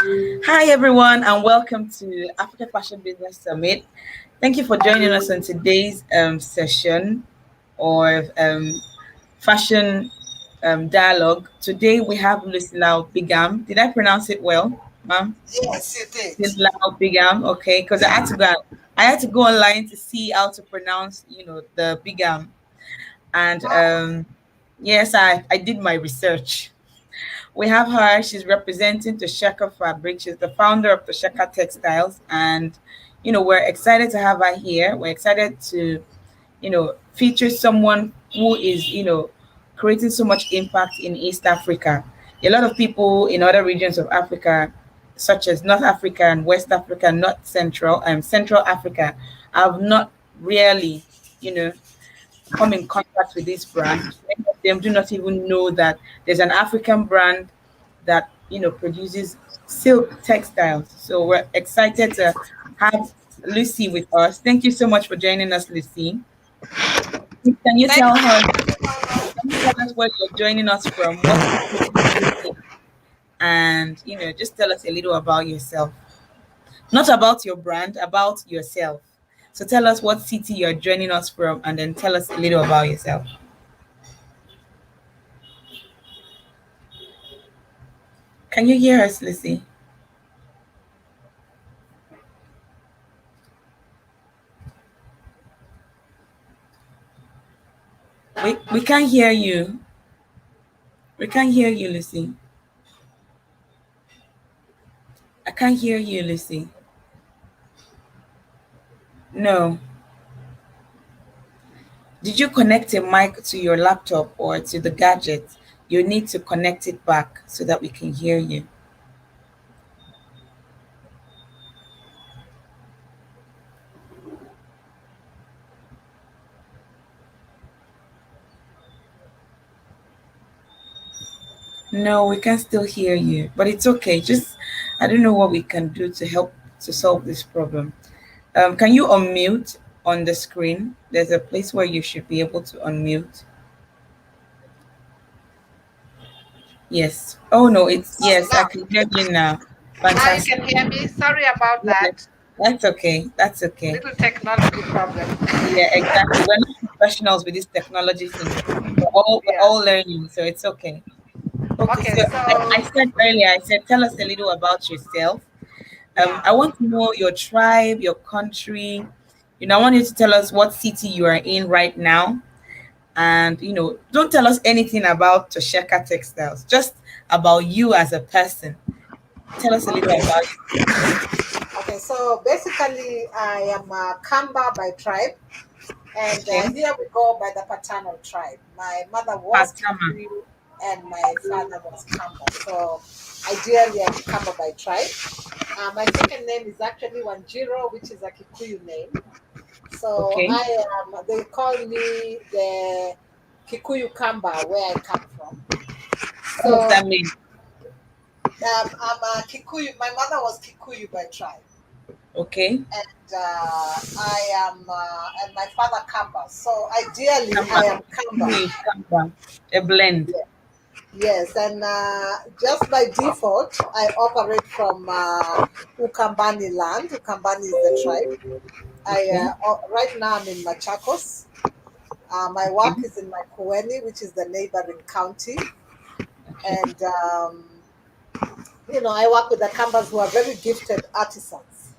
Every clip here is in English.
Hi, everyone, and welcome to Africa Fashion Business Summit. Thank you for joining us on today's session or fashion dialogue. Today we have Lucilla Bigham. Did I pronounce it well, ma'am? Yes, you did. Lucilla Bigham. Okay, because I had to go online to see how to pronounce, the Bigham. And Wow. yes, I did my research. We have her. She's representing Tosheka Fabric. She's the founder of Tosheka Textiles, and we're excited to have her here. We're excited to feature someone who is creating so much impact in East Africa. A lot of people in other regions of Africa, such as North Africa and West Africa, not Central Africa, have not really you know come in contact with this brand. Many of them do not even know that there's an African brand that produces silk textiles. So we're excited to have Lucy with us. Thank you so much for joining us, Lucy. Can you Thank tell you. her? Can you tell us where you're joining us from? What city do you live in? And just tell us a little about yourself. Not about your brand, about yourself. So tell us what city you're joining us from, and then tell us a little about yourself. Can you hear us, Lucy? We can't hear you. We can't hear you, Lucy. I can't hear you, Lucy. No. Did you connect a mic to your laptop or to the gadget? You need to connect it back so that we can hear you. No, we can still hear you, but it's okay. Just, I don't know what we can do to help to solve this problem. Can you unmute on the screen? There's a place where you should be able to unmute. Yes. Oh no, it's Oh, yes, I now, can hear you now. now you Fantastic. can hear me. Sorry about Yeah, that. that's okay. That's okay. Little technology problem. Yeah, exactly. We're not professionals with this technology thing. We're all Yeah. learning, so it's okay. Okay, Okay, so I so said earlier, I said, tell us a little about yourself. yeah. I want to know your tribe, your country. I want you to tell us what city you are in right now. And, don't tell us anything about Tosheka Textiles, just about you as a person. Tell us a little Okay. about Okay. So basically, I am a Kamba by tribe, you. and Okay. here we go by the paternal tribe. My mother was Patama. Kikuyu, and my father was Kamba. So ideally, I'm Kamba by tribe. My second name is actually Wanjiro, which is a Kikuyu name. So Okay. I am. They call me the Kikuyu Kamba, where I come from. What does So that mean? I'm a Kikuyu. My mother was Kikuyu by tribe, Okay. and and my father Kamba. So ideally, Kamba. I am Kamba. Kamba. A blend. Yeah. Yes, and just by default, I operate from Ukambani land. Ukambani is the tribe. Okay. Right now I'm in Machakos. My Okay. work is in Makueni, which is the neighboring county, Okay. and I work with the Kambas who are very gifted artisans.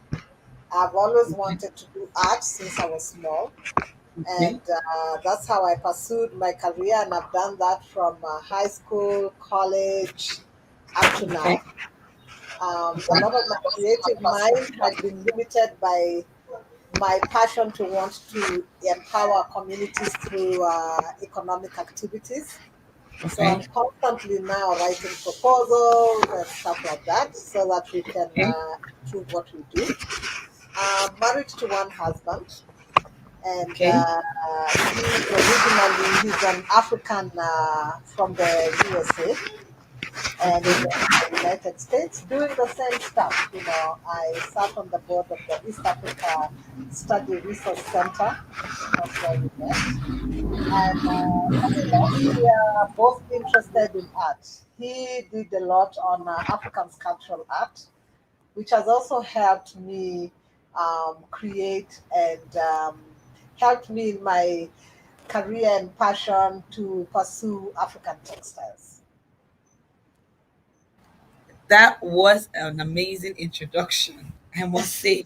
I've always Okay. wanted to do art since I was small, Okay. and that's how I pursued my career, and I've done that from high school, college, up to Okay. now. A lot of my creative mind has been limited by my passion to want to empower communities through economic activities. So Okay. I'm constantly now writing proposals and stuff like that so that we can Okay. improve what we do. I'm married to one husband, and Okay. he's an African from the USA, and Okay. United States doing the same stuff. I sat on the board of the East Africa Study Resource Center. That's where we met. And funny enough, we are both interested in art. He did a lot on African sculptural art, which has also helped me create and helped me in my career and passion to pursue African textiles. That was an amazing introduction, I must say.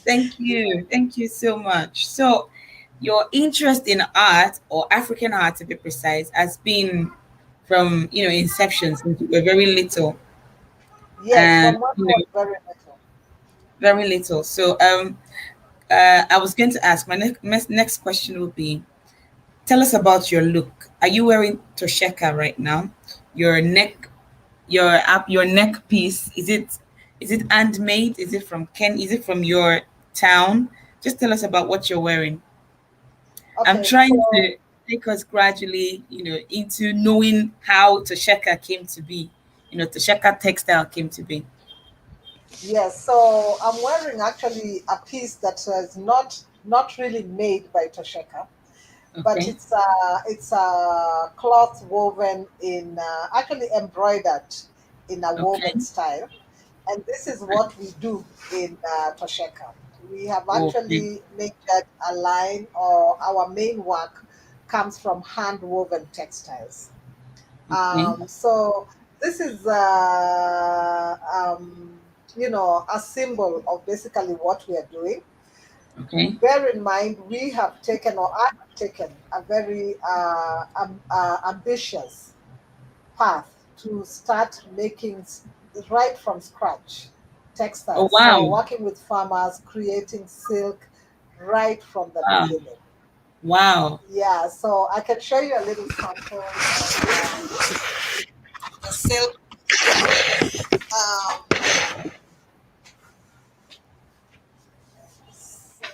Thank you. Thank you so much. So, your interest in art, or African art to be precise, has been from, inception, since you were very little. Yes, And, from when I was very little. very little. So, I was going to ask, my next question would be, tell us about your look. Are you wearing tosheka right now? Your neck, your neck piece, is it handmade? Is it from Ken? Is it from your town? Just tell us about what you're wearing. I'm Okay, trying so to take us gradually, into knowing how tosheka came to be. Tosheka textile came to be. yes, so I'm wearing actually a piece that is not really made by Tosheka, but Okay. it's a cloth woven in actually embroidered in a Okay. woven style, and this is what we do in Tosheka. We have Okay. actually made that a line, or our main work comes from hand woven textiles. Okay. So this is, a symbol of basically what we are doing. Okay. Bear in mind, we have taken, or I have taken, a very ambitious path to start making right from scratch Oh, textiles. So wow. working with farmers, creating silk right from the Wow. beginning. Wow. Yeah, so I can show you a little sample of the silk. Um, so,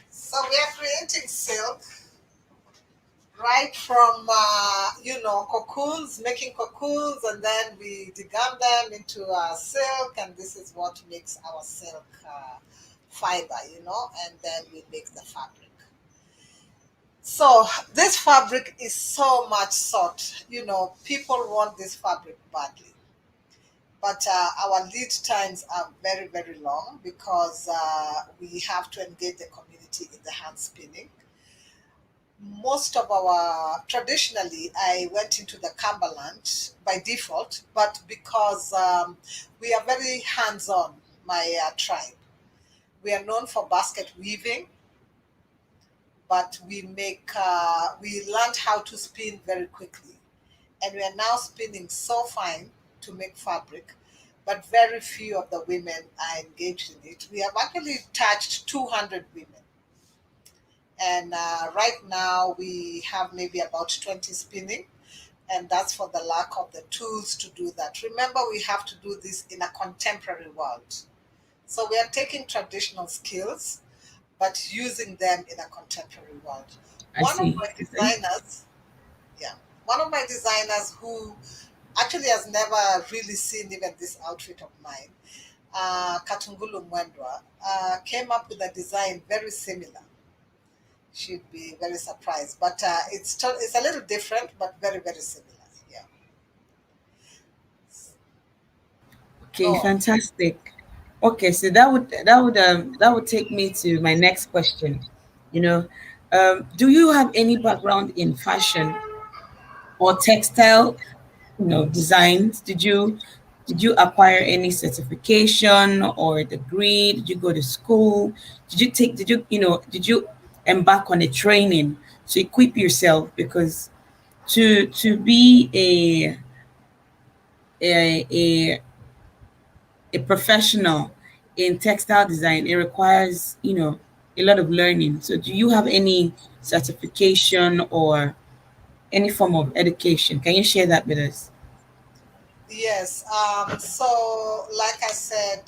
so we are creating silk right from cocoons, making cocoons, and then we degum them into silk, and this is what makes our silk fiber, and then we make the fabric. So this fabric is so much sought. People want this fabric badly, but our lead times are very, very long because we have to engage the community in the hand spinning. Most of our traditionally, I went into the Cumberland by default, but because we are very hands-on, my tribe. We are known for basket weaving, but we learned how to spin very quickly, and we are now spinning so fine to make fabric, but very few of the women are engaged in it. We have actually touched 200 women, and right now we have maybe about 20 spinning, and that's for the lack of the tools to do that. Remember, we have to do this in a contemporary world. So we are taking traditional skills but using them in a contemporary world. I One of see. my Okay. designers, yeah, one of my designers who actually has never really seen even this outfit of mine, Katungulu Mwendwa, came up with a design very similar. She'd be very surprised, but it's a little different, but very, very similar. Yeah. Okay, Oh, fantastic. Okay, so that would take me to my next question. You know, do you have any background in fashion or textile, designs? Did you acquire any certification or degree? Did you go to school? Did you embark on a training to equip yourself? Because to be a a professional in textile design, it requires, a lot of learning. So do you have any certification or any form of education? Can you share that with us? yes. So, like I said,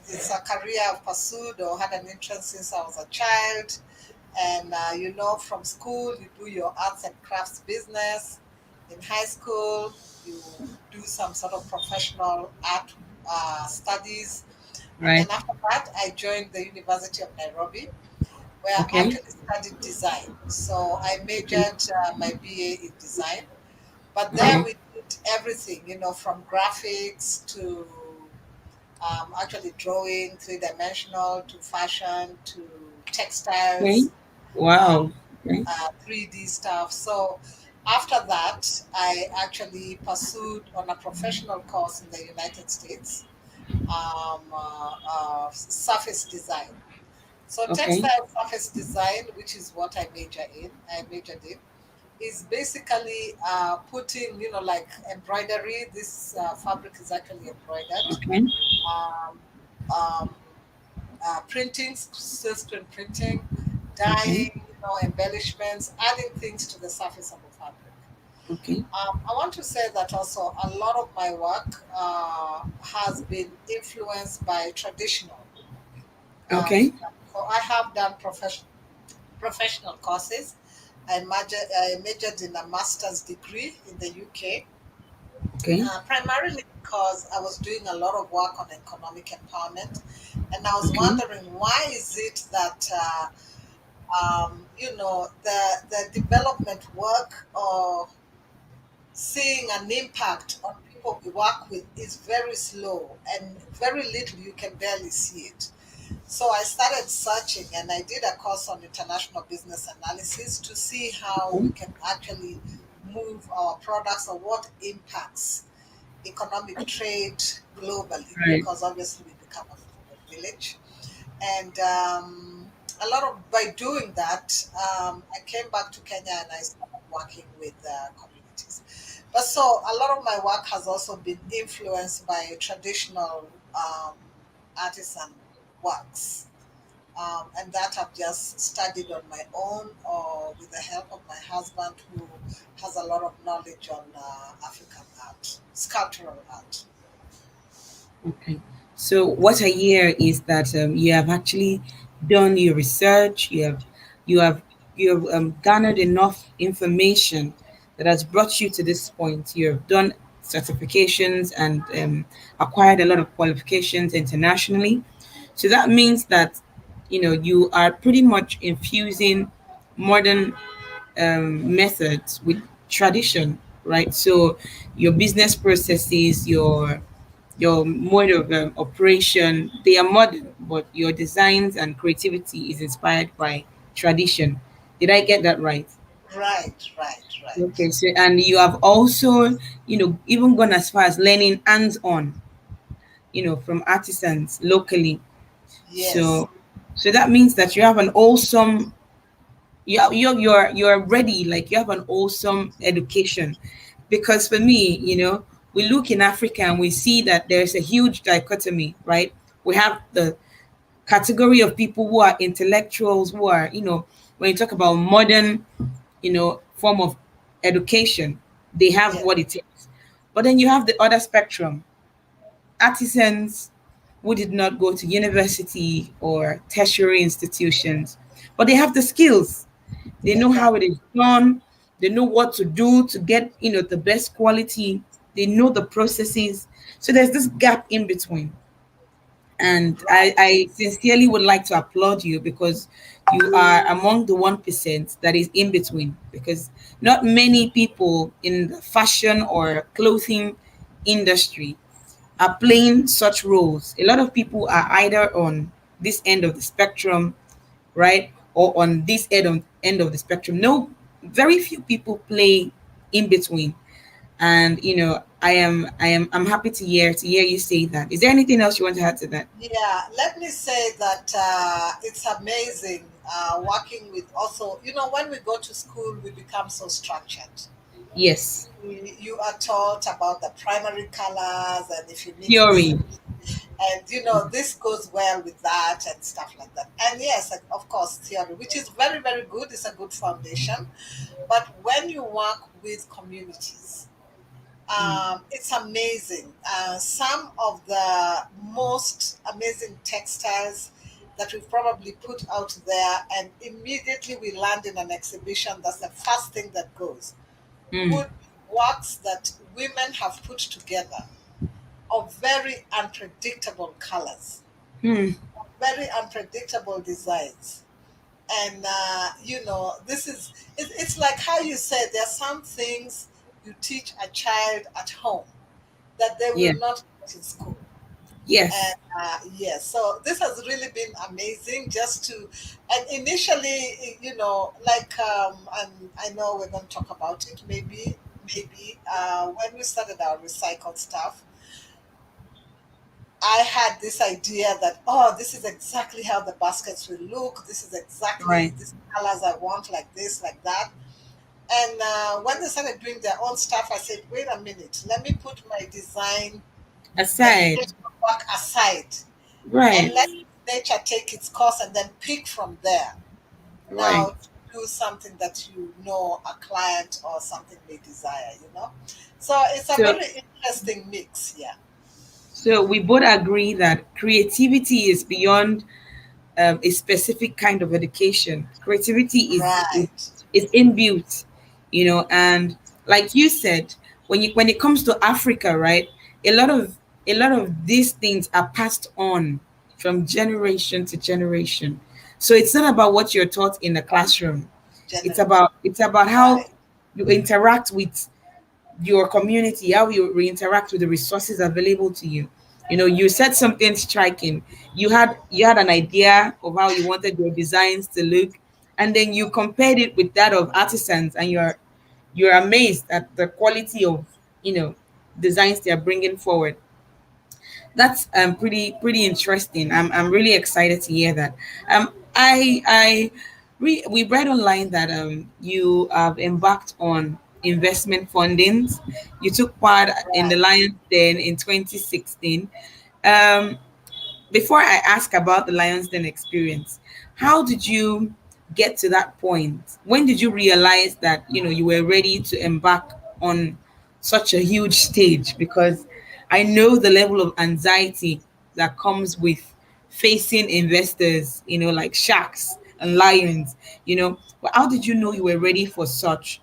it's a career I've pursued or had an interest since I was a child. And from school, you do your arts and crafts business. In high school, you do some sort of professional art studies. And Right. then after that, I joined the University of Nairobi, where I Okay. actually studied design. So I Okay. majored my BA in design. But there Okay. we did everything, from graphics to actually drawing, three dimensional, to fashion, to Okay. textiles, uh, Wow. Okay. 3D stuff. So after that, I actually pursued on a professional course in the United States, surface design. So Okay. textile surface design, which is what I majored in, is basically putting, like embroidery. This fabric is actually embroidered. Okay. Um, um, Printing, silkscreen printing, Okay. dyeing, embellishments, adding things to the surface of the fabric. Okay. I want to say that also a lot of my work has been influenced by traditional. Um, Okay. so I have done professional courses. I majored in a master's degree in the UK, Okay. primarily because I was doing a lot of work on economic empowerment, and I was Okay. wondering why is it that the development work or seeing an impact on people we work with is very slow and very little you can barely see it. So I started searching and I did a course on international business analysis to see how we Okay. can actually move our products or what impacts economic trade globally, Right. because obviously we become a global village. And a lot of by doing that, I came back to Kenya and I started working with communities. But so a lot of my work has also been influenced by traditional artisan works. And that I've just studied on my own or with the help of my husband, who has a lot of knowledge on African art, sculptural art. Okay. So what I hear is that you have actually done your research. You have you have garnered enough information that has brought you to this point. You have done certifications and acquired a lot of qualifications internationally. So that means that you are pretty much infusing modern methods with tradition, right? So your business processes, your mode of operation, they are modern, but your designs and creativity is inspired by tradition. Did I get that right? Right, right, right. Okay, so and you have also, even gone as far as learning hands-on, from artisans locally. Yes, So that means that you have an awesome you're ready, like you have an awesome education. Because for me, we look in Africa and we see that there's a huge dichotomy, right? We have the category of people who are intellectuals, who are, when you talk about modern, form of education, they have yes, what it takes. But then you have the other spectrum, artisans who did not go to university or tertiary institutions, but they have the skills. They know how it exactly. is done. They know what to do to get, the best quality. They know the processes. So there's this gap in between. And Right. I sincerely would like to applaud you because you are among the 1% that is in between. Because not many people in the fashion or clothing industry are playing such roles. A lot of people are either on this end of the spectrum, right, or on this end of the spectrum. No, very few people play in between. And I'm happy to hear you say that. Is there anything else you want to add to that? Yeah, let me say that it's amazing working with also, when we go to school, we become so structured. Yes. You are taught about the primary colors, and if you mix this, Theory. and this goes well with that, and stuff like that. And yes, and of course, theory, which is very, very good, is a good foundation. But when you work with communities, it's amazing. Some of the most amazing textiles that we've probably put out there, and immediately we land in an exhibition, that's the first thing that goes, Mm. would be works that women have put together of very unpredictable colors, Mm. very unpredictable designs. And this is it's like how you said, there are some things you teach a child at home that they Yeah. will not get in school. And Yes. yes, so this has really been amazing just to, and initially, like, and I know we're going to talk about it maybe when we started our recycled stuff, I had this idea that, oh, this is exactly how the baskets will look. This is exactly Right. this colors I want, like this, like that. And when they started doing their own stuff, I said, wait a minute, let me put my design and Aside. creative work aside and Right. let nature take its course and then pick from there. Right. Now, to do something that a client or something may desire. So it's a So very interesting mix, yeah. so we both agree that creativity is beyond a specific kind of education. Creativity Right. is inbuilt, and like you said, when it comes to Africa, right? A lot of these things are passed on from generation to generation. So it's not about what you're taught in the classroom. It's about how Right. you interact with your community, how you interact with the resources available to you. You said something striking. You had an idea of how you wanted your designs to look, and then you compared it with that of artisans, and you're amazed at the quality of designs they are bringing forward. That's pretty interesting. I'm really excited to hear that. We read online that you have embarked on investment fundings. You took part in the Right. Lions Den in 2016. Um, Before I ask about the Lions Den experience, how did you get to that point? When did you realize that you were ready to embark on such a huge stage? Because I know the level of anxiety that comes with facing investors, like sharks and lions. But how did you know you were ready for such?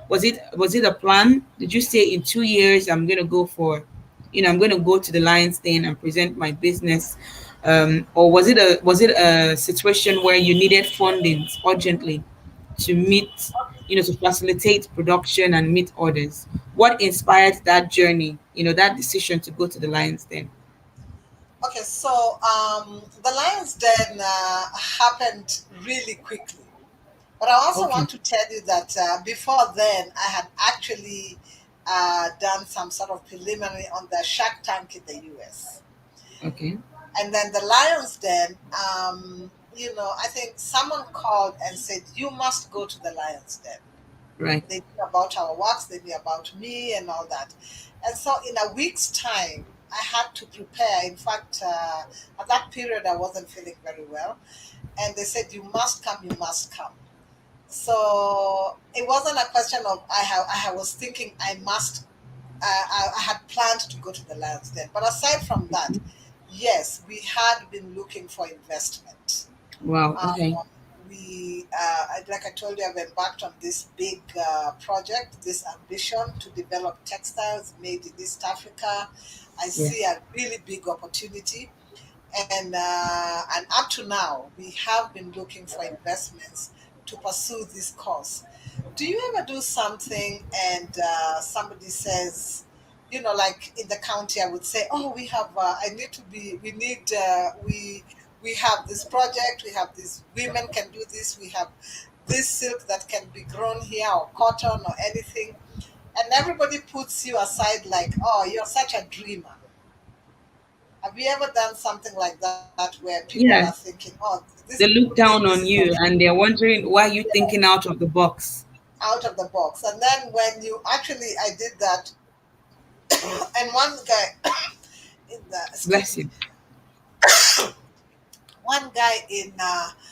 Was it a plan? Did you say in 2 years I'm going to go to the Lions Den and present my business, or was it a situation where you needed funding urgently to meet, to facilitate production and meet orders? What inspired that journey? That decision to go to the Lions Den. Okay, so the Lions Den happened really quickly. But I also Okay. want to tell you that before then, I had actually done some sort of preliminary on the Shark Tank in the US. Okay. And then the Lions Den, I think someone called and said, you must go to the Lions Den. Right. They knew about our works, they knew about me and all that. And so in a week's time, I had to prepare. In fact, at that period, I wasn't feeling very well. And they said, you must come, you must come. So it wasn't a question of I was thinking I must. I had planned to go to the Lions Den, but aside from that, yes, we had been looking for investment. Wow. Um, Okay. like I told you, I've embarked on this big project, this ambition to develop textiles made in East Africa. I see Yes. a really big opportunity, and up to now, we have been looking for investments to pursue this cause. Do you ever do something and somebody says, like in the county, I would say, oh, we have, I need to be, we need, we have this project, we have these women can do this, we have this silk that can be grown here or cotton or anything. And everybody puts you aside like, oh, you're such a dreamer. Have you ever done something like that where people are thinking, Yes. oh, They look down this on is you and they're wondering why you yeah, thinking out of the box. out of the box? And then when you actually, I did that, and one guy in the, excuse Bless me, you. one guy in,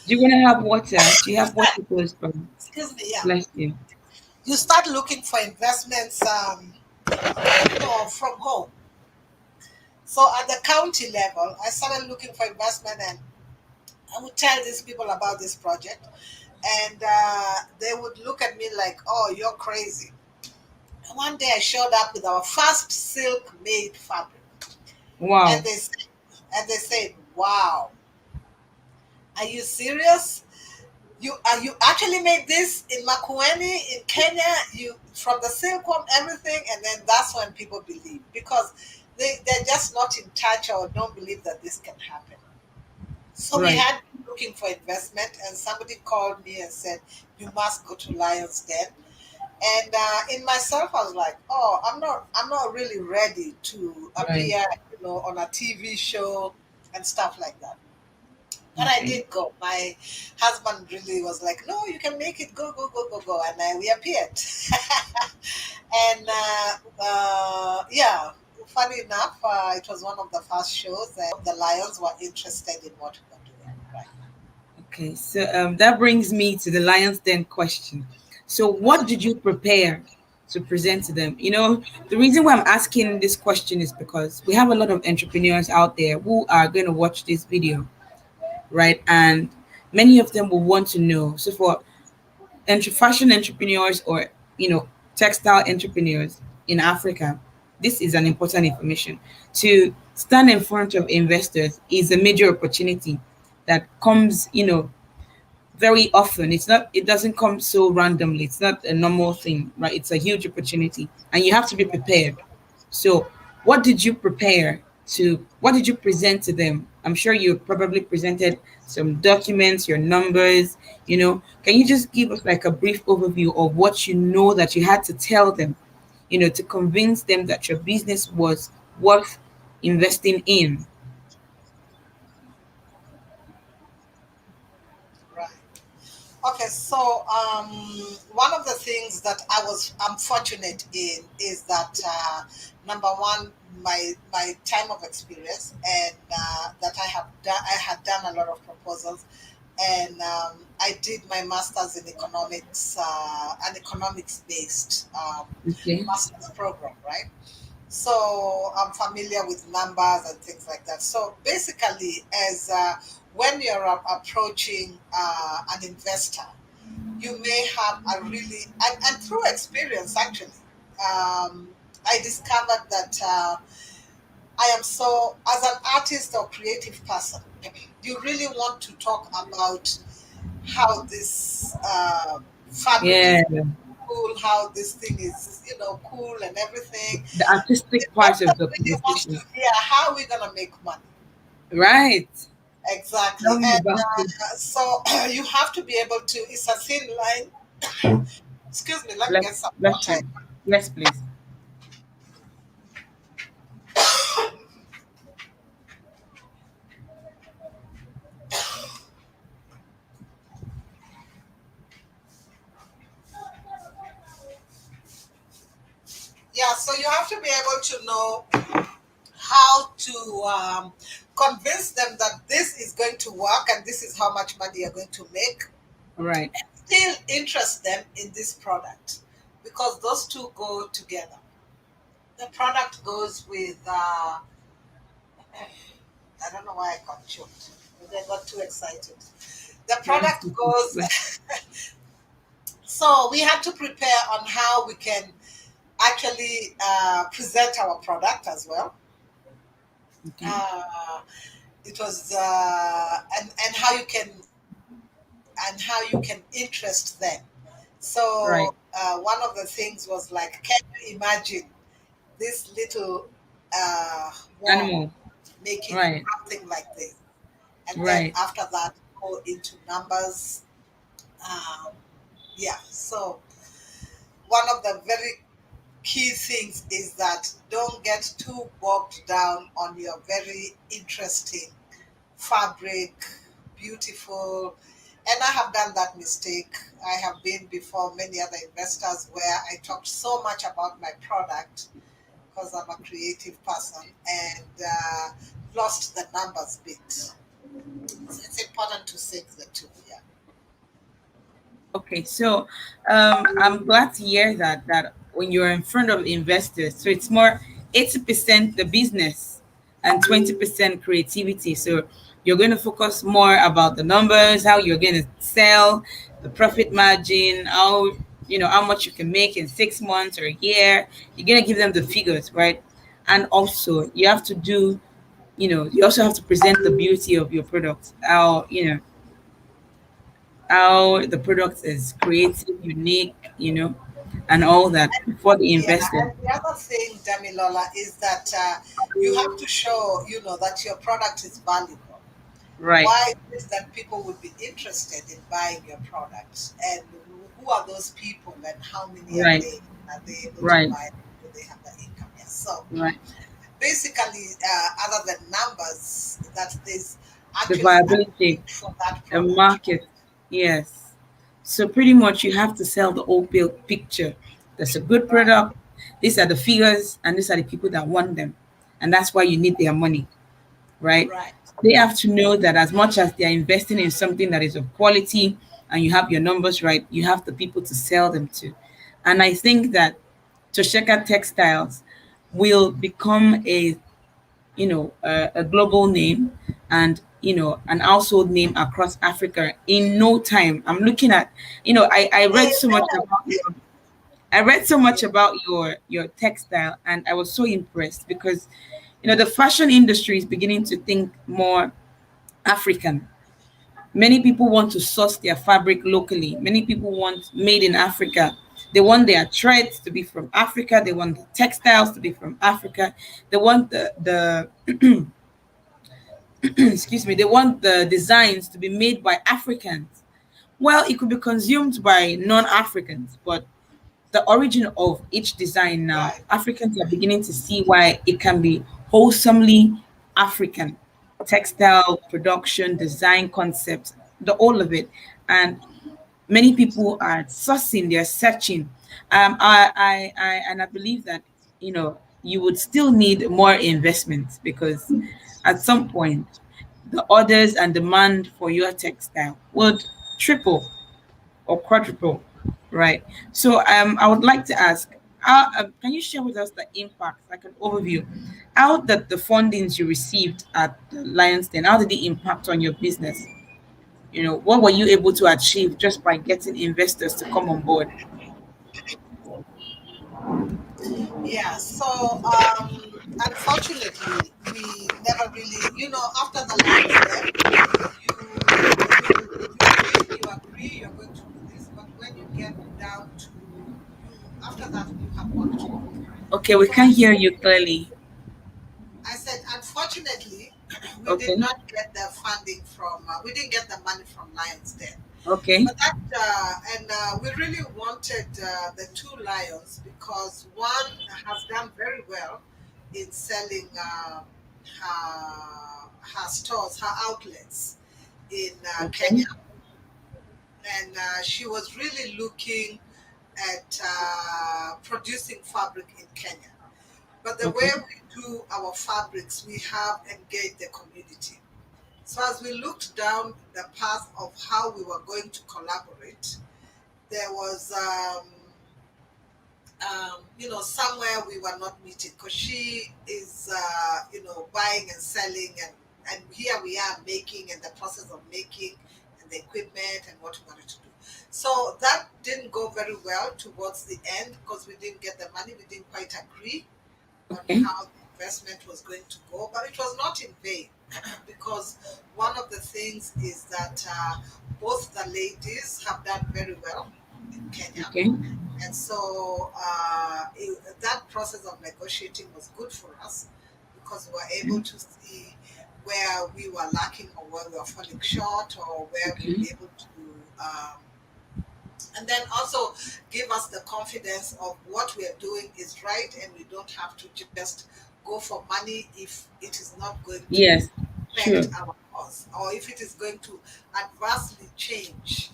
Do you want to have water? Do you have water close by? excuse me, yeah, Bless you. you start looking for investments, from home. So at the county level, I started looking for investment, I would tell these people about this project, and they would look at me like, "Oh, you're crazy." And one day I showed up with our first silk made fabric, and Wow. they said, "Wow, are you serious? You actually made this in Makueni in Kenya, you from the silkworm, everything." And then that's when people believe, because they're just not in touch or don't believe that this can happen. So we Right. had been looking for investment, and somebody called me and said, "You must go to Lions Den." And in myself, I was like, "Oh, I'm not really ready to Right. appear, on a TV show and stuff like that." But I Okay. did go. My husband really was like, "No, you can make it. Go, go, go, go, go." And we appeared. And yeah, funny enough, it was one of the first shows, and the Lions were interested in what we were doing. Right. Okay. So that brings me to the Lions Den question. So what Uh-huh. did you prepare to present to them? The reason why I'm asking this question is because we have a lot of entrepreneurs out there who are going to watch this video, right? And many of them will want to know. So for fashion entrepreneurs or textile entrepreneurs in Africa, this is an important information. To stand in front of investors is a major opportunity that comes, very often. It doesn't come so randomly. It's not a normal thing, right? It's a huge opportunity and you have to be prepared. So what did you present to them? I'm sure you probably presented some documents, your numbers. Can you just give us like a brief overview of what that you had to tell them, to convince them that your business was worth investing in? Right. Okay, so one of the things that I'm fortunate in is that number one, my time of experience, and that I had done a lot of proposals, and I did my master's in economics, an economics based Okay. master's program, right? So I'm familiar with numbers and things like that. So basically, as when you're approaching an investor, you may have a really, and through experience actually, I discovered that I am so, as an artist or creative person, you really want to talk about how this fabric Yeah, is cool, how this thing is, cool and everything. the The artistic part investor of the really wants to conversation. hear how we're gonna make money. Right. Exactly, Tell me and about it. so you have to be able to. It's a thin line. Excuse me. Let me get some Bless water. you. Yes, please. Yeah, so you have to be able to know how to convince them that this is going to work and this is how much money you're going to make. Right. Still interest them in this product, because those two go together. The product goes with I don't know why I got choked. Maybe I got too excited. The Yes. product goes. Bless. So we had to prepare on how we can actually present our product as well. Okay. Uh, it was and how you can interest them. Right. So one of the things was like, can you imagine this little worm Animal. making Right. something like this? And then Right. after that, go into numbers. Um, yeah. So one of the very key things is that don't get too bogged down on your very interesting fabric, beautiful. And I have done that mistake. I have been before many other investors where I talked so much about my product because I'm a creative person, and lost the numbers bit. So it's important to sync the two. Yeah. Okay. So, I'm glad to hear that when you're in front of investors, so it's more 80% the business and 20% creativity. So You're going to focus more about the numbers, how you're going to sell, the profit margin, how how much you can make in 6 months or a year. You're going to give them the figures, right? And also you have to do, you also have to present the beauty of your product, how the product is creative, unique, and all that before the Yeah, investor. and the other thing, Damilola, is that you have to show, that your product is valuable. Right, Why is it that people would be interested in buying your products, and who are those people, and how many are right, they? Are they able to right, buy? Do they have the income? Yes. So right. basically, other than numbers, that there's The actually a viability, need for that the product, right? market. Yes. So pretty much you have to sell the whole picture. There's a good Right, product. These are the figures, and these are the people that want them, and that's why you need their money, right? right. They have to know that as much as they are investing in something that is of quality, and you have your numbers right, you have the people to sell them to. And I think that Tosheka Textiles will become a global name, and an household name across Africa in no time. I'm looking at, I read so much Amen. about your textile, and I was so impressed because the fashion industry is beginning to think more African. Many people want to source their fabric locally. Many people want made in Africa. They want their threads to be from Africa. They want the textiles to be from Africa. They want the excuse me, they want the designs to be made by Africans. Well, it could be consumed by non-Africans, but the origin of each design now, Right. Africans are beginning to see why it can be wholesomely African. Textile production, design concepts, the all of it. And many people are sourcing, they're searching. And I believe that you would still need more investment, because at some point the orders and demand for your textile would triple or quadruple, right? So I would like to ask, can you share with us the impact, like an overview, how that the fundings you received at the Lions Den, how did it impact on your business? What were you able to achieve just by getting investors to come on board? Yeah, so unfortunately, we never really, after the lines then, you think you agree you're going to do this, but when you get down to after that, you have work to do. Okay, we can't First, hear you clearly. I said, unfortunately, we did Okay, not get the funding we didn't get the money from Lions then. okay, But we really wanted the two lions because one has done very well in selling her stores, her outlets in okay, Kenya, and she was really looking at producing fabric in Kenya. But the way okay, we do our fabrics, we have engaged the community. So as we looked down the path of how we were going to collaborate, there was somewhere we were not meeting because she is buying and selling, and here we are making, and the process of making and the equipment and what we wanted to do. So that didn't go very well towards the end because we didn't get the money. We didn't quite agree on okay, how the investment was going to go, but it was not in vain because one of the things is that both the ladies have done very well in Kenya. okay, And so that process of negotiating was good for us because we were able to see where we were lacking or where we were falling short or where we'll okay. be able to and then also give us the confidence of what we are doing is right and we don't have to just go for money if it is not going to Yes, affect true. our cause or if it is going to adversely change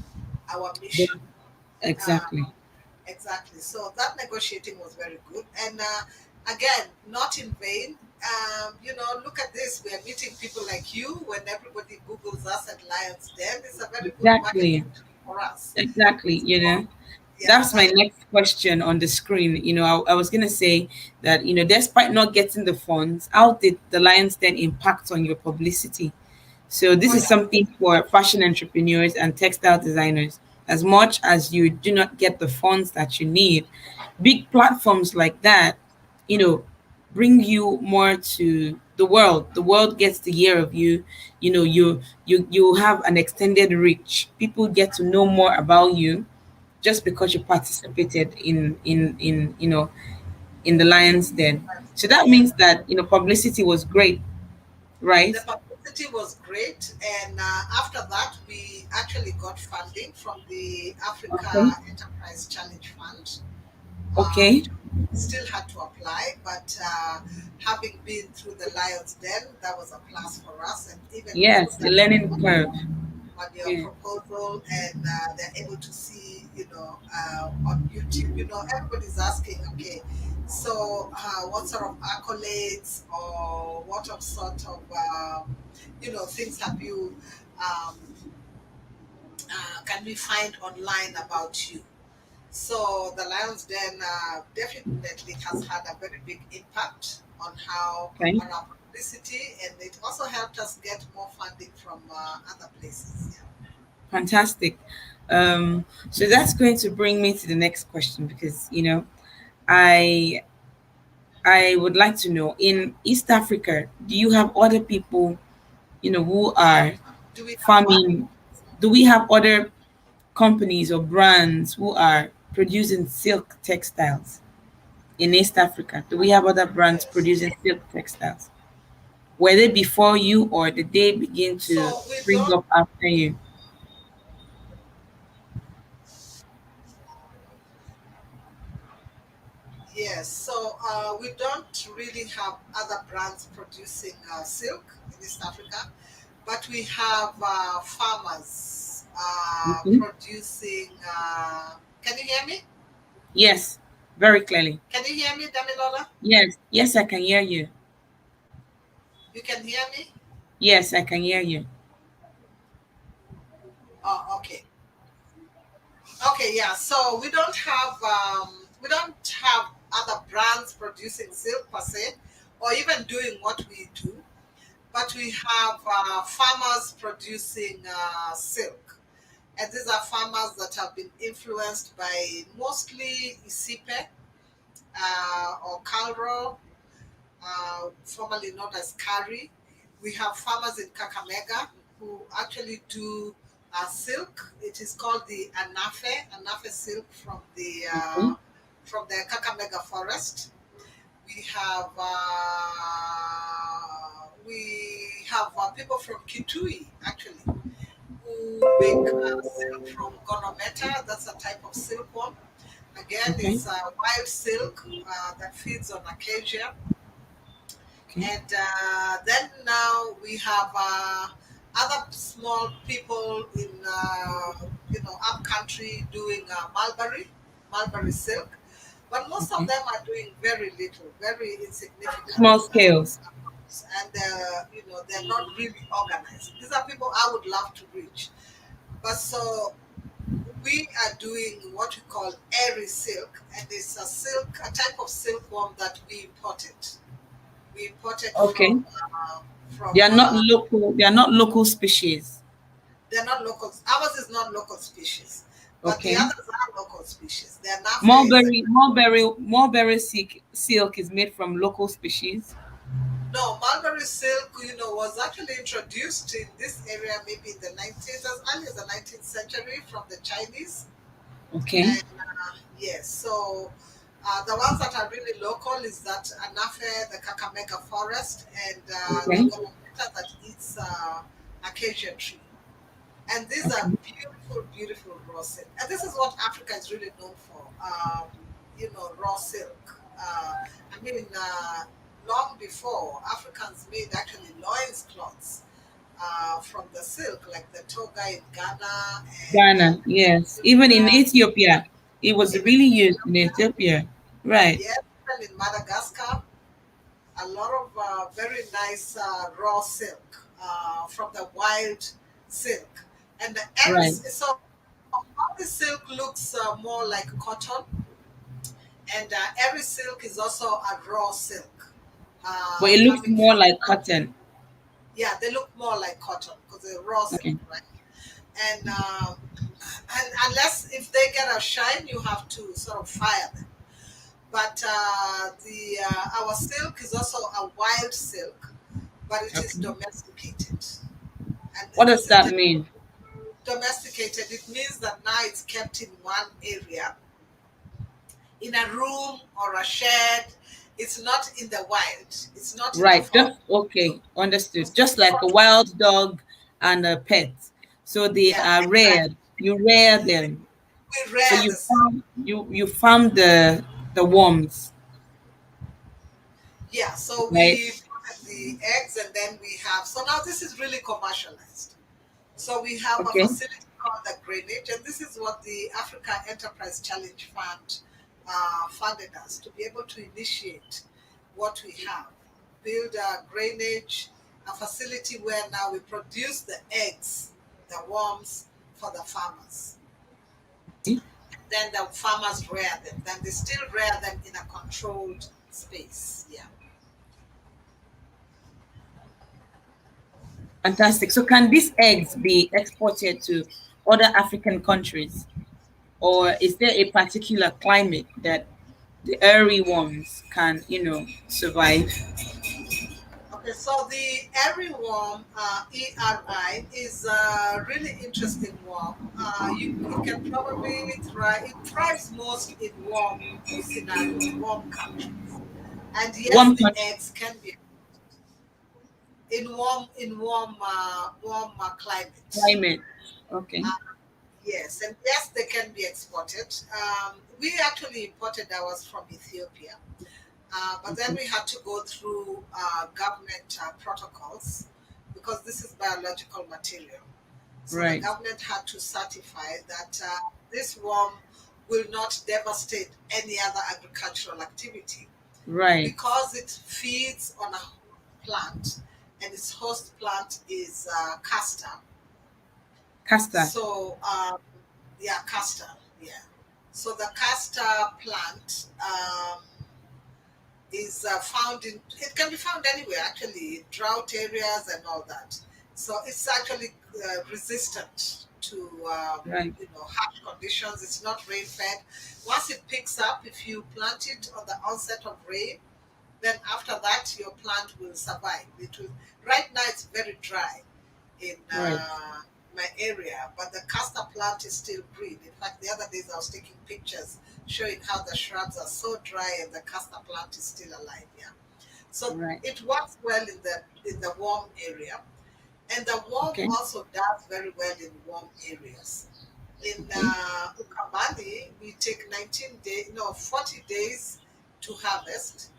our The- mission. Uh, exactly. exactly. So that negotiating was very good. And again, not in vain. Look at this. We are meeting people like you when everybody Googles us at Lions Den. It's a very good marketing Exactly. tool for us. Exactly. So, yeah, That's my that's next question on the screen. I was gonna say that, despite not getting the funds, how did the Lions then impact on your publicity? So this is Wonderful. something for fashion entrepreneurs and textile designers. As much as you do not get the funds that you need, big platforms like that, you know, bring you more to the world. The world gets to hear of you. You know, you have an extended reach. People get to know more about you just because you participated in in the Lions Den. So that Yeah. means that publicity was great, right? The publicity was great, and after that, we actually got funding from the Africa Okay. Enterprise Challenge Fund. Okay. Which we still had to apply, but having been through the Lions Den, that was a plus for us. And even through Yes, the that, learning curve. on your Yeah. proposal, and they're able to see, on YouTube, everybody's asking, okay, so what sort of accolades or what of sort of, things have you, um, can we find online about you? So the Lions Den definitely has had a very big impact on Okay. on our publicity, and it also helped us get more funding from other places. Yeah. Fantastic. So that's going to bring me to the next question because I I would like to know, in East Africa, do you have other people who are Do we have what? farming? Do we have other companies or brands who are producing silk textiles in East Africa? Do we have other brands Yes. producing silk textiles? Were they before you, or did they begin to So we spring don't. up after you? Yes. So we don't really have other brands producing silk in East Africa, but we have farmers Okay. producing. Can you hear me? Yes, very clearly. Can you hear me, Damilola? Yes, yes, I can hear you. You can hear me? Yes, I can hear you. Oh, okay. Okay, yeah. So we don't have other brands producing silk per se, or even doing what we do, but we have farmers producing silk, and these are farmers that have been influenced by mostly Isipe or Calro, formerly known as Kari. We have farmers in Kakamega who actually do silk. It is called the Anafe silk Okay. from the Kakamega forest. We have people from Kitui actually who make silk from gonometa. That's a type of silkworm. Again, Okay. it's wild silk that feeds on acacia. Okay. And then now we have other small people in up country doing mulberry silk, but most of Okay. them are doing very little, very insignificant Small scales. amounts, and they're not really organized. These are people I would love to reach, but so we are doing what we call airy silk, and it's a type of silkworm that we imported Okay. from They are not local. They are not local species. they're not local. Ours is not local species, but the Okay. others are local species. The Anafe is Mulberry silk is made from local species. no mulberry silk. Was actually introduced in this area maybe in the 19th, as early as the 19th century from the Chinese. Okay. And yes, so the ones that are really local is that Anafe, the Kakamega forest, and the Okay. Golometa that eats acacia tree. And these are Okay. beautiful, beautiful raw silk. And this is what Africa is really known for. Raw silk. I mean, long before Africans made actually loincloths from the silk, like the toga in Ghana and Ghana. Yes. Even in Ethiopia, it was even really used in Ethiopia. Right. yes, even in Madagascar, a lot of very nice raw silk from the wild silk. And the Right. Aries, so all the silk looks more like cotton, and every silk is also a raw silk But it looks coming more from like cotton. Yeah, they look more like cotton because they're raw silk, Okay. right? And and unless if they get a shine, you have to sort of fire them. But the our silk is also a wild silk, but it is Okay. domesticated. And What does this is that the mean? domesticated. It means that now it's kept in one area, in a room or a shed. It's not in the wild. It's not in the Right. forest. Just okay. Understood. It's Just like a wild dog and a pet. So they yeah, are exactly. reared. You rear them. We So rear you the silk. farm you farm the worms, Yeah, so right? we put the eggs and then we have, so now this is really commercialized. So we have a Okay. facility called the Greenwich, and this is what the Africa Enterprise Challenge Fund funded us to be able to initiate what we have. Build a drainage, a facility where now we produce the eggs, the worms for the farmers. Then the farmers rear them. Then they still rear them in a controlled space. Yeah. Fantastic. So can these eggs be exported to other African countries? Or is there a particular climate that the early ones can, survive? Okay, so the Eri worm, ERI, is a really interesting worm. It can probably thrive. It thrives most in warm scenarios, warm countries, and yes, Warm the country eggs can be in warm climate. climate. Okay. Yes, and yes, they can be exported. We actually imported ours from Ethiopia. But then Okay. we had to go through government protocols because this is biological material. So the Right. government had to certify that this worm will not devastate any other agricultural activity Right. because it feeds on a plant and its host plant is castor. Castor. So, yeah, castor, yeah. So the castor plant is found in, it can be found anywhere actually, drought areas and all that. So it's actually resistant to Right. harsh conditions. It's not rain fed. Once it picks up, if you plant it on the onset of rain, then after that your plant will survive. It will. Right now it's very dry in Right. my area, but the castor plant is still green. In fact, the other days I was taking pictures showing how the shrubs are so dry and the castor plant is still alive. Yeah, so Right. it works well in the warm area, and the worm Okay. also does very well in warm areas. In Okay. Ukambani, we take 19 days, no, 40 days to harvest.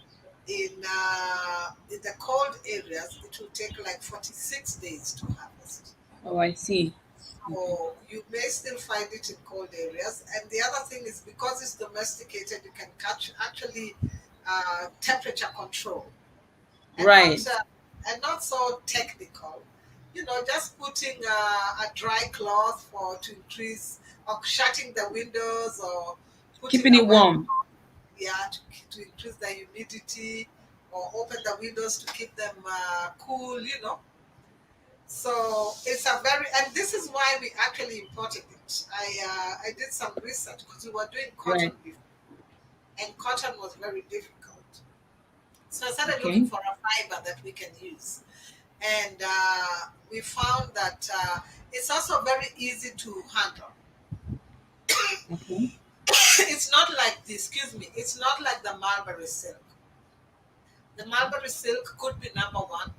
In the cold areas, it will take like 46 days to harvest. Oh, I see. Okay. So you may still find it in cold areas. And the other thing is because it's domesticated, you can catch actually temperature control and Right. not so technical. Just putting a dry cloth for to increase, or shutting the windows, or putting Keeping a it wet, warm. yeah, to increase the humidity, or open the windows to keep them cool. So it's a very, and this is why we actually imported it. I did some research because we were doing cotton Right. before, and cotton was very difficult. So I started looking Okay. for a fiber that we can use, and we found that it's also very easy to handle. Okay. It's not like the, excuse me, it's not like the mulberry silk. The mulberry silk could be number one.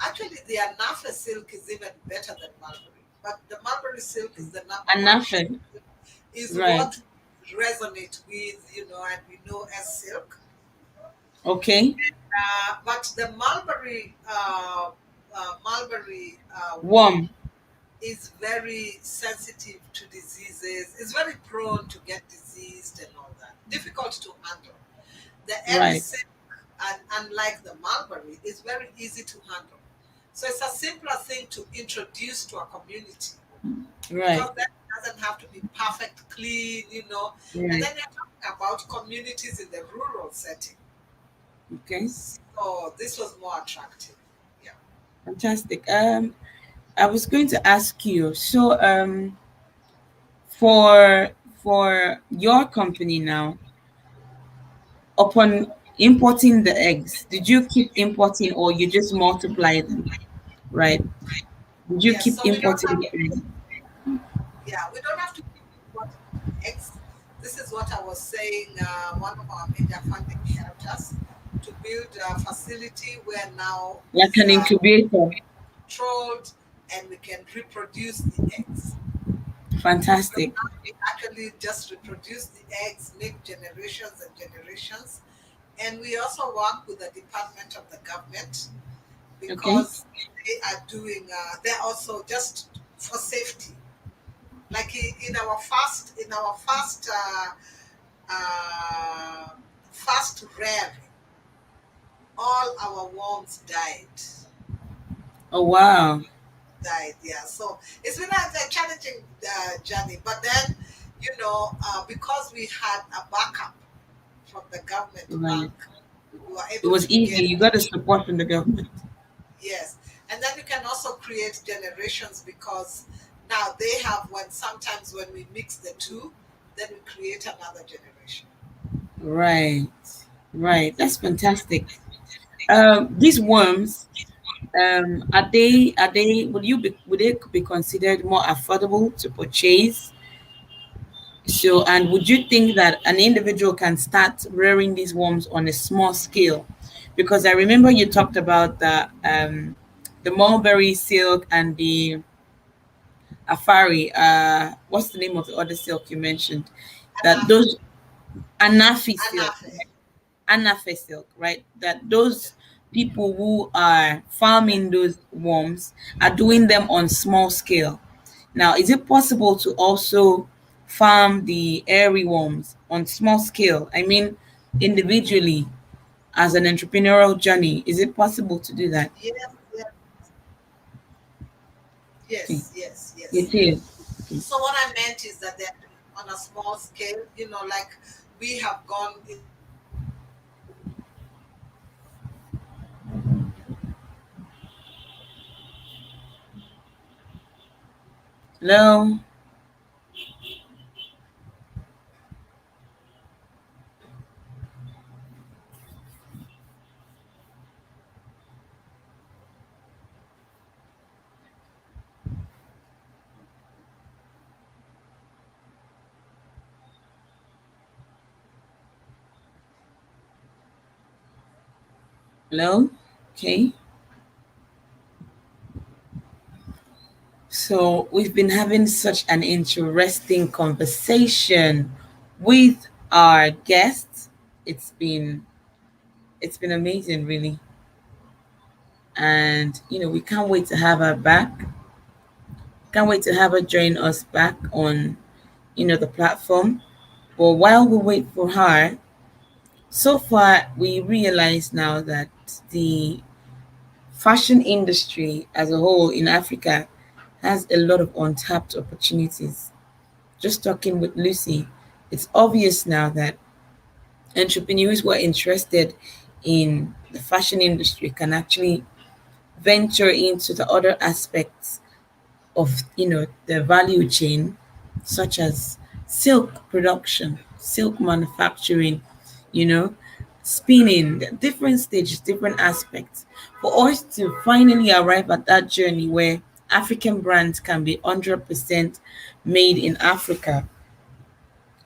Actually, the anafe silk is even better than mulberry, but the mulberry silk is the number one shade, Anaphid. is Right. what we resonate with, and we know as silk. Okay. But the mulberry worm Warm. is very sensitive to diseases. It's very prone to get diseased and all that. Difficult to handle. The airy Right. silk, and unlike the mulberry, is very easy to handle. So it's a simpler thing to introduce to a community Right. because then it doesn't have to be perfect, clean. And Right. then you're talking about communities in the rural setting. Okay. So this was more attractive. Yeah. Fantastic. I was going to ask you, so for your company now, upon importing the eggs, did you keep importing or you just multiply them? Right. Did you Yes, keep so we don't importing have the eggs? yeah, we don't have to keep importing eggs. This is what I was saying. One of our major funding helped us to build a facility where now Like it's an incubator? controlled and we can reproduce the eggs. So Fantastic. now we actually just reproduce the eggs, make generations and generations. And we also work with the department of the government Okay. because they are doing, they're also just for safety. Like in our uh, fast rearing, all our worms Oh wow. died. Yeah, so it's been a challenging journey, but then because we had a backup from the government Right. bank, we were It able was to easy. get You got the support from the government. yes, and then we can also create generations because now they have when sometimes when we mix the two, then we create another generation. Right. Right. That's fantastic. These worms, would they be considered more affordable to purchase? So, and would you think that an individual can start rearing these worms on a small scale? Because I remember you talked about the mulberry silk and the afari. What's the name of the other silk you mentioned? That Anafe, those anafi silk, anafe. anafe silk, right? That those people who are farming those worms are doing them on small scale. Now, is it possible to also farm the airy worms on small scale? I mean, individually as an entrepreneurial journey, is it possible to do that? Yes, yes, Okay, yes, yes, yes. it is. Okay. So what I meant is that they're on a small scale, like we have gone Hello, hello. Okay. So we've been having such an interesting conversation with our guests. It's been it's been amazing, really, and we can't wait to have her back. Can't wait to have her join us back on the platform. But while we wait for her, so far we realize now that the fashion industry as a whole in Africa has a lot of untapped opportunities. Just talking with Lucy, it's obvious now that entrepreneurs who are interested in the fashion industry can actually venture into the other aspects of the value chain, such as silk production, silk manufacturing, you know spinning, different stages, different aspects, for us to finally arrive at that journey where African brands can be 100% made in Africa.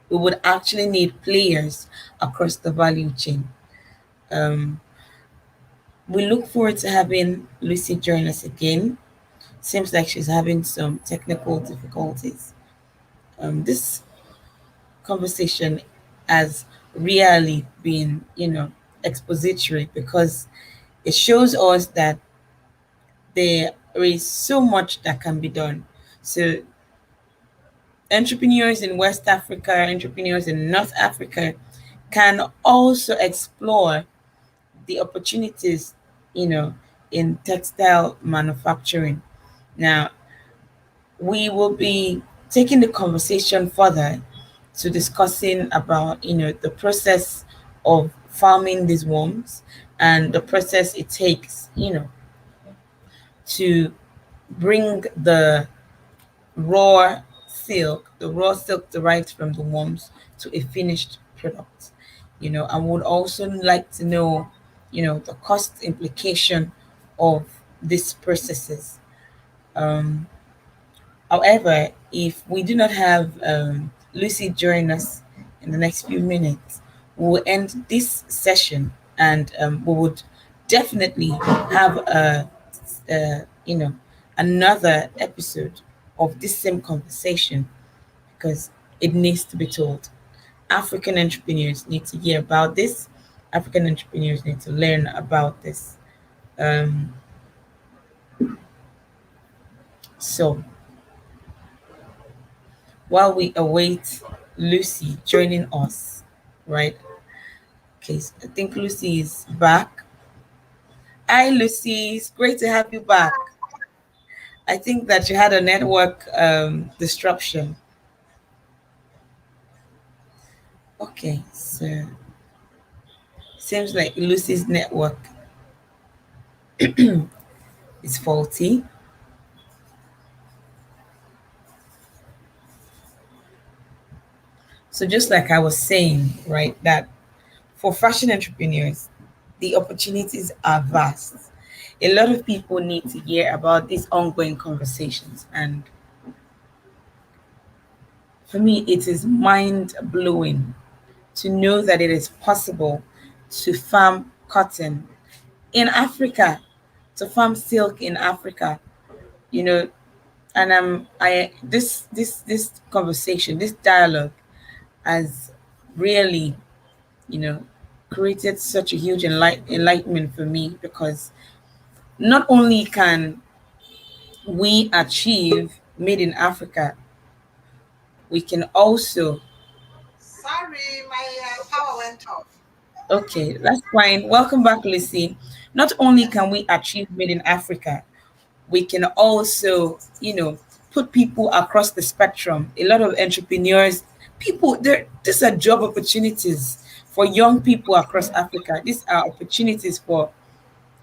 We would actually need players across the value chain. um, we look forward to having Lucy join us again. Seems like she's having some technical difficulties. This conversation has really been, expository, because it shows us that there is so much that can be done. So, entrepreneurs in West Africa, entrepreneurs in North Africa can also explore the opportunities, you know, in textile manufacturing. Now, we will be taking the conversation further to discussing about the process of farming these worms and the process it takes to bring the raw silk derived from the worms to a finished product. I would also like to know, the cost implication of these processes. Um, However, if we do not have Lucy join us in the next few minutes, we will end this session, and we would definitely have another episode of this same conversation, because it needs to be told. African entrepreneurs need to hear about this. African entrepreneurs need to learn about this. Um, so while we await Lucy joining us, right? Okay, so I think Lucy is back. Hi, Lucy. It's great to have you back. I think that you had a network disruption. Okay, so seems like Lucy's network is faulty. So just like I was saying, right, that for fashion entrepreneurs, the opportunities are vast. A lot of people need to hear about these ongoing conversations, and for me, it is mind blowing to know that it is possible to farm cotton in Africa, to farm silk in Africa, you know, and I this conversation, this dialogue has really, you know, created such a huge enlightenment for me, because not only can we achieve made in Africa, we can also. Sorry, my power went off. Okay, that's fine. Welcome back, Lucy. Not only Yes. can we achieve made in Africa, we can also, put people across the spectrum. A lot of entrepreneurs, people, these are job opportunities for young people across Africa. These are opportunities for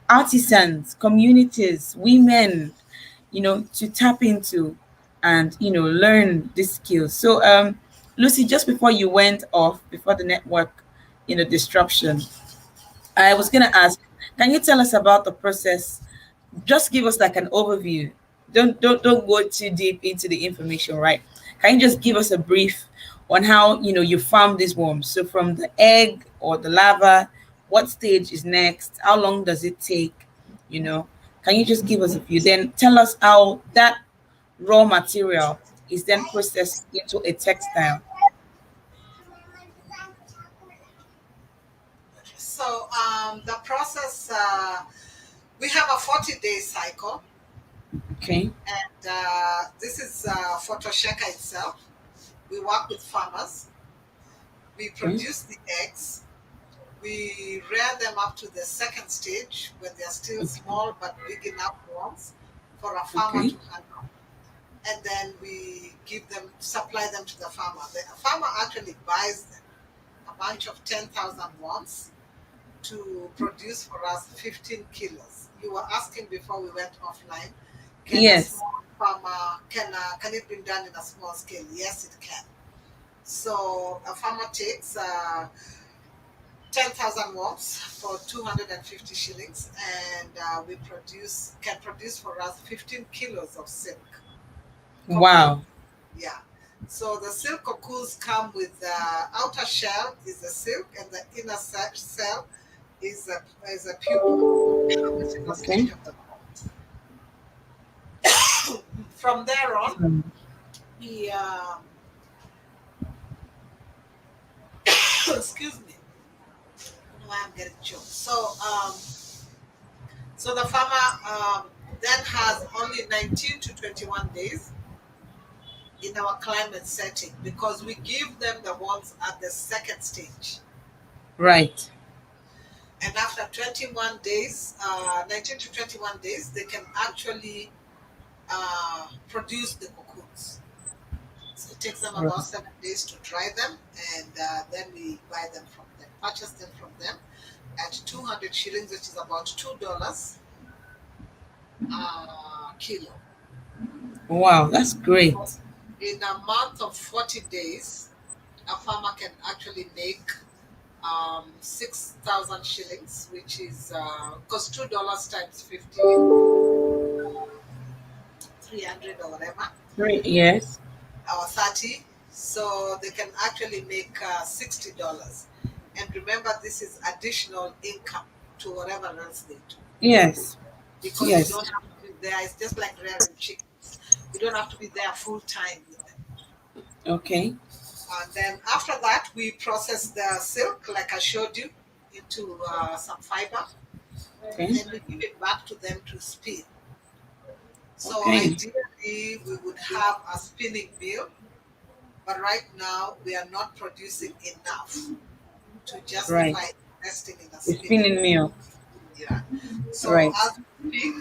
artisans, communities, women, to tap into and, learn these skills. So, Lucy, just before you went off, before the network, disruption, I was gonna ask, can you tell us about the process? Just give us like an overview. Don't go too deep into the information, right? Can you just give us a brief on how you farm these worms? So from the egg or the larva, what stage is next? How long does it take? You know, can you just give us a few? Then tell us how that raw material is then processed into a textile. So the process, we have a 40-day cycle, Okay. and this is for Tosheka itself. We work with farmers. We Okay. produce the eggs. We rear them up to the second stage when they are still Okay. small but big enough ones for a farmer Okay. to handle. And then we supply them to the farmer. The farmer actually buys them, a bunch of 10,000 ones, to produce for us 15 kilos. You were asking before we went offline, can a Yes. small farmer, can it be done in a small scale? Yes, it can. So a farmer takes 10,000 watts for 250 shillings, and we can produce for us 15 kilos of silk cocoon. Wow. Yeah. So the silk cocoons come with the outer shell is the silk, and the inner cell is a pupa, which is the Okay. stage of the moth. From there on, Hmm. we excuse me, I don't know why I'm getting choked. So the farmer then has only 19 to 21 days in our climate setting, because we give them the ones at the second stage. Right. And after 21 days, 19 to 21 days, they can actually produce the cocoons. So it takes them about Right. 7 days to dry them, and then we buy them from them, purchase them from them at 200 shillings, which is about $2. kilo. Wow, that's great. So in a month of 40 days, a farmer can actually make 6,000 shillings, which is because $2 times 50, 300 or whatever, 3 years. or 30. So they can actually make $60. And remember, this is additional income to whatever else they do, Yes. because you Yes. don't have to be there. It's just like rearing chickens. You don't have to be there full time with them. Okay. And then after that, we process the silk, like I showed you, into some fiber, Okay. and we give it back to them to spin. So Okay. ideally, we would have a spinning mill, but right now we are not producing enough to Right. justify investing in a The spinning spinning mill. meal. Yeah. So Right. as we speak,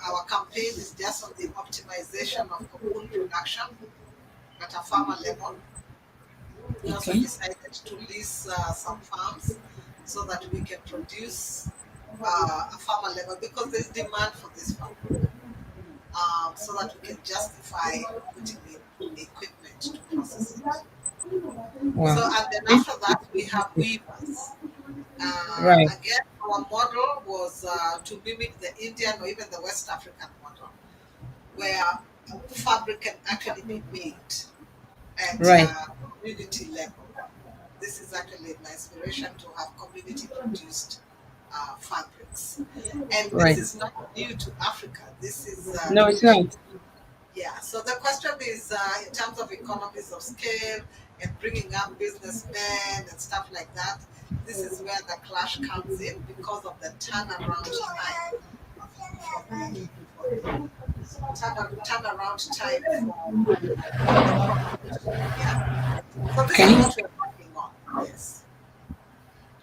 our campaign is just on the optimization of cocoon production at a farmer level. We also Okay. decided to lease some farms so that we can produce a farmer level because there's demand for this fabric, so that we can justify putting in equipment to process it. Wow. So, and then Thank after that, we have you. weavers. Right. Again, our model was to mimic the Indian or even the West African model, where fabric can actually be made at Right. community level. This is actually my inspiration to have community produced fabrics. And this Right. is not new to Africa. This is No, it's tradition. not. Yeah. So the question is, in terms of economies of scale and bringing up businessmen and stuff like that, this is where the clash comes in because of the turnaround time for the turnaround time for the product. Yeah. So this is Okay. what we're working on. Yes.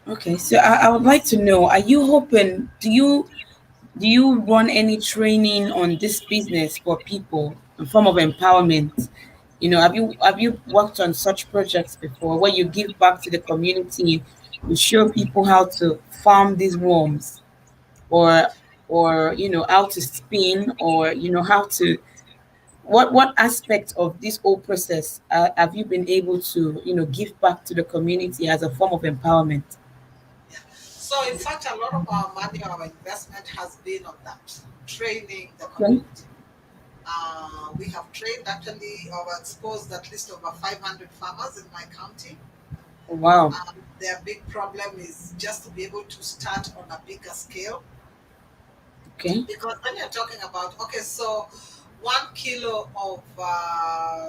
Okay. So I would like to know, are you hoping, do you run any training on this business for people in form of empowerment? Have you worked on such projects before where you give back to the community, you show people how to farm these worms, or how to spin, or how to, what aspect of this whole process have you been able to give back to the community as a form of empowerment? Yeah. So in fact, a lot of our money, our investment has been on that, training the Okay. community. We have trained actually or exposed at least over 500 farmers in my county. Wow. Their big problem is just to be able to start on a bigger scale. Okay. Because when you're talking about, okay, so 1 kilo of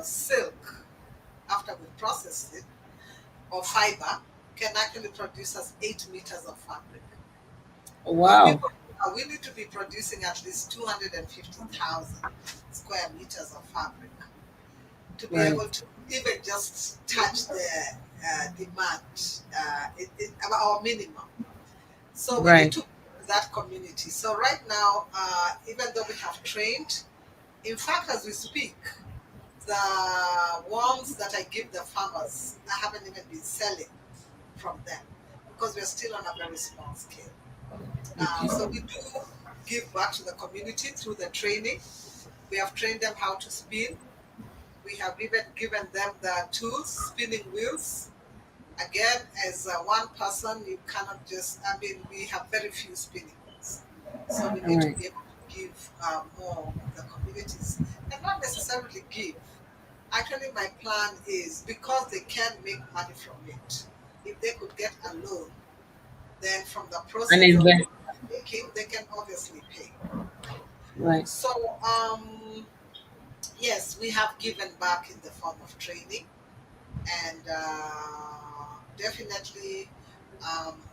silk after we processed it or fiber can actually produce us 8 meters of fabric. But Wow. people are willing to be producing at least 250,000 square meters of fabric to be Right. able to even just touch the demand, our minimum. So we need Right. to that community. So right now, even though we have trained, in fact, as we speak, the worms that I give the farmers, I haven't even been selling from them because we're still on a very small scale. So Okay. we do give back to the community through the training. We have trained them how to spin. We have even given them the tools, spinning wheels. Again, as one person, you cannot just, I mean, we have very few spinning wheels. So we All need to right. be able to give more of the communities and not necessarily give. Actually, my plan is because they can make money from it, if they could get a loan, then from the And proceeds of invest. what they're making, they can obviously pay. Right. So, yes, we have given back in the form of training, and definitely,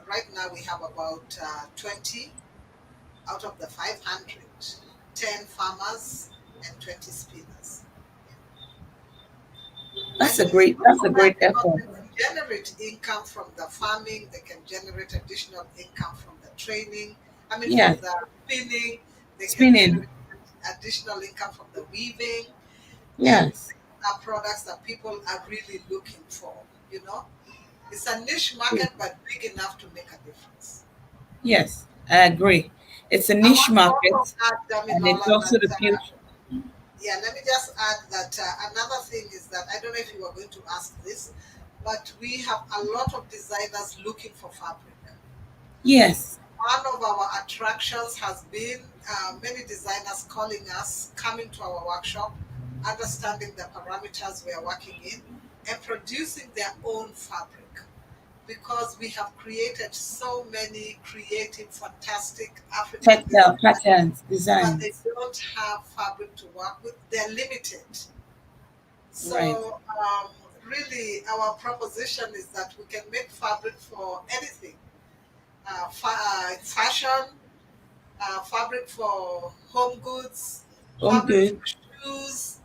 right now we have about 20 out of the 500, 10 farmers and 20 spinners. That's And a it's great. good That's for a them great because effort. they can generate income from the farming, they can generate additional income from the training, I mean, from Yes. the spinning, they can Spinning. generate additional income from the weaving. And Yes. these are products that people are really looking for, you know? It's a niche market, but big enough to make a difference. Yes. I agree. It's a I niche want to also market, add, and it's Damilola, also that the future. yeah, let me just add that another thing is that I don't know if you were going to ask this, but we have a lot of designers looking for fabric. Yes, One of our attractions has been many designers calling us, coming to our workshop, understanding the parameters we are working in, and producing their own fabric, because we have created so many creative, fantastic African textile designs, patterns, but they designs. don't have fabric to work with. They're limited. Right. So, really, our proposition is that we can make fabric for anything, fashion, fabric for home goods, Home fabric for good. shoes,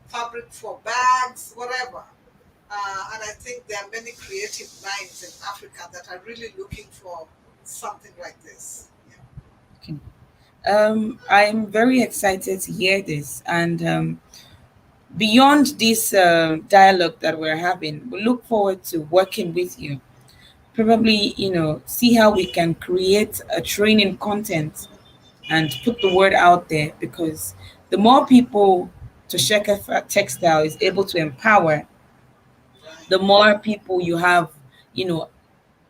fabric for bags, whatever. And I think there are many creative minds in Africa that are really looking for something like this. Yeah. Okay. I'm very excited to hear this. And beyond this dialogue that we're having, we look forward to working with you. Probably, see how we can create a training content and put the word out there, because the more people Tosheka Textile is able to empower, Right. the more people you have, you know,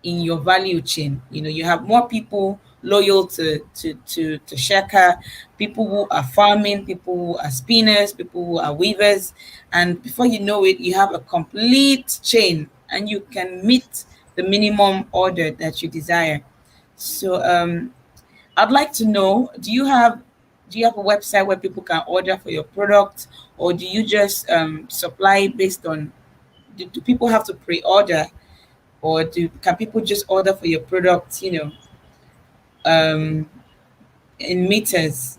in your value chain. You have more people loyal to Sheka, people who are farming, people who are spinners, people who are weavers, and before you know it, you have a complete chain, and you can meet the minimum order that you desire. So I'd like to know, do you have a website where people can order for your product, or do you just supply based on, do people have to pre-order, or can people just order for your product, um, in meters?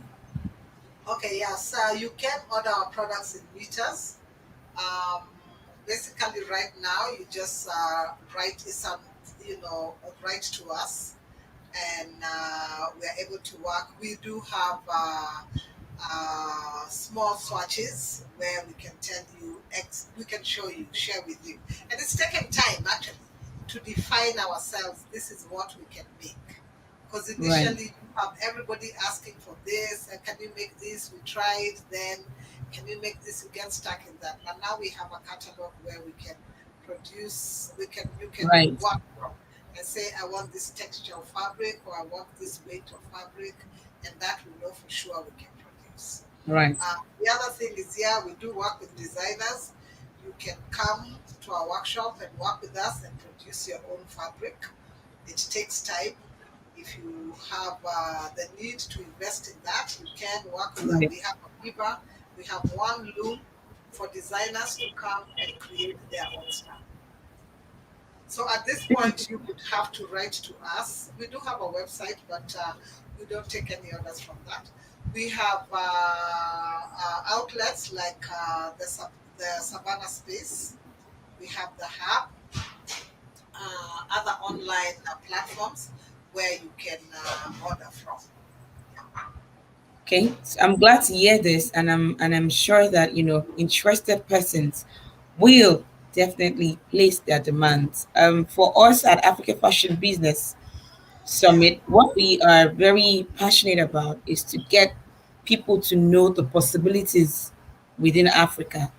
Okay, yes, you can order our products in meters. Um, Basically, right now, you just write to us, and we are able to work. We do have small swatches where we can tell you, we can show you, share with you. And it's taken time actually to define ourselves. This is what we can make. Because Right, initially you have everybody asking for this, and can you make this? We tried, then can you make this? You get stuck in that. But now we have a catalog where we can produce, you can right, work from and say, I want this texture of fabric, or I want this weight of fabric, and that we know for sure we can produce. right, The other thing is, yeah, we do work with designers. You can come to our workshop and work with us and produce your own fabric. It takes time. If you have the need to invest in that, you can work with us. right. We have a Viva, we have one loom for designers to come and create their own stuff. So at this point, you would have to write to us. We do have a website, but we don't take any orders from that. We have outlets like the Savannah Space. We have the Hub, other online platforms where you can order from. Okay, so I'm glad to hear this, and I'm sure that interested persons will definitely place their demands. For us at Africa Fashion Business Yeah, Summit, what we are very passionate about is to get people to know the possibilities within Africa,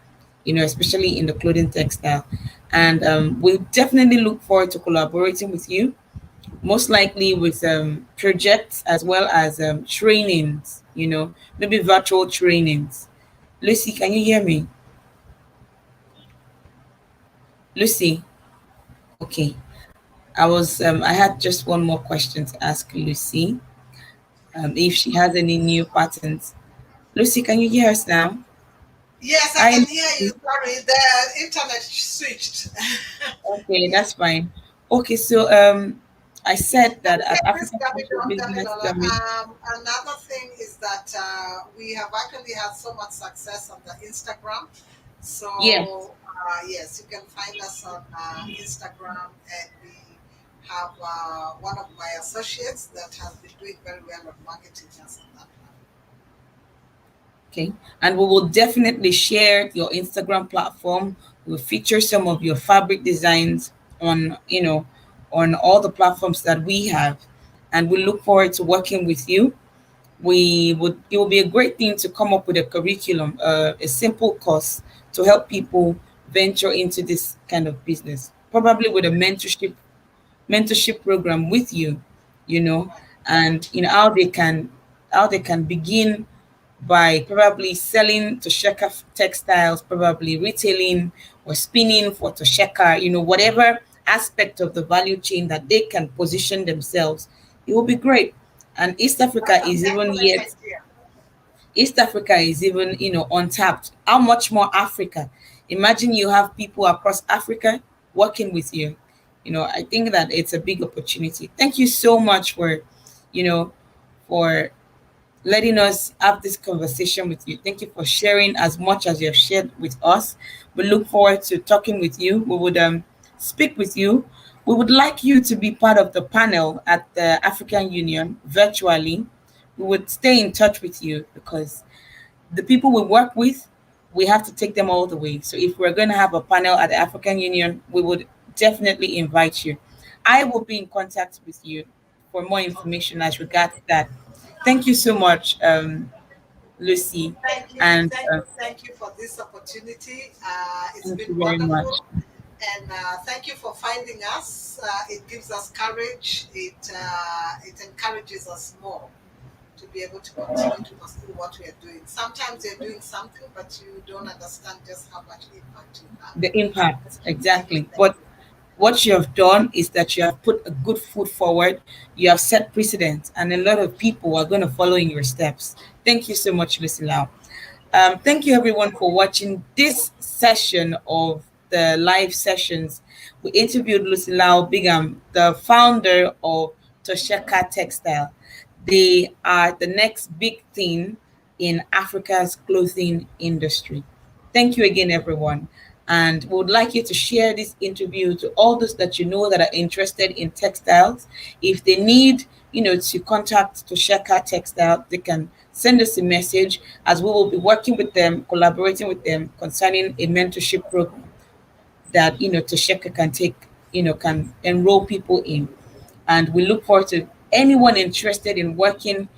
especially in the clothing textile. And we definitely look forward to collaborating with you, most likely with projects as well as trainings, maybe virtual trainings. Lucy, can you hear me? Lucy, okay. I had just one more question to ask Lucy, if she has any new patterns. Lucy, can you hear us now? yes, I Hi, can hear you. Lucy. Sorry, the internet switched. Okay, Yeah. that's fine. Okay, so I said that Okay, at this African Fashion Business Damilola. Summit. Another thing is that we have actually had so much success on the Instagram. Yes. So yes, you can find us on Instagram, and we have one of my associates that has been doing very well on marketing us on that platform. Okay. And we will definitely share your Instagram platform. We'll feature some of your fabric designs on all the platforms that we have. and we look forward to working with you. It would be a great thing to come up with a curriculum, a simple course to help people venture into this kind of business, probably with a mentorship program with you, you know, and how they can begin by probably selling Tosheka textiles, probably retailing or spinning for Tosheka, whatever aspect of the value chain that they can position themselves. It will be great. And That's an excellent idea. East Africa is even, untapped. How much more Africa? Imagine you have people across Africa working with you. I think that it's a big opportunity. Thank you so much you know, for letting us have this conversation with you. Thank you for sharing as much as you have shared with us. We look forward to talking with you. We would speak with you. We would like you to be part of the panel at the African Union virtually. We would stay in touch with you because the people we work with, we have to take them all the way. So if we're going to have a panel at the African Union, we would definitely invite you. I will be in contact with you for more Okay. information as regards that. Thank you so much, Lucy, Thank you, and thank you for this opportunity. It's thank been you very much. wonderful, and thank you for finding us. It gives us courage. It encourages us more to be able to continue to pursue what we are doing. Sometimes you're doing something, but you don't understand just how much impact you have. The impact, Thank you, exactly. thank But you. what you have done is that you have put a good foot forward. You have set precedent, and a lot of people are going to follow in your steps. Thank you so much, Lucy Lau. Thank you everyone for watching this session of the live sessions. We interviewed Lucy Lau Bigham, the founder of Tosheka Textile. They are the next big thing in Africa's clothing industry. Thank you again, everyone. And we would like you to share this interview to all those that you know that are interested in textiles. If they need, to contact Tosheka Textile, they can send us a message as we will be working with them, collaborating with them concerning a mentorship program that Tosheka can take, can enroll people in. And we look forward to anyone interested in working,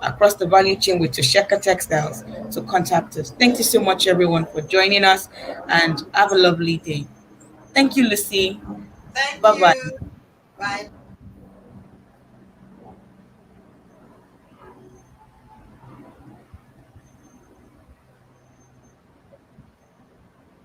across the value chain with Tosheka Textiles to contact us. Thank you so much, everyone, for joining us, and have a lovely day. Thank you, Lucy. Thank Bye bye. you. Bye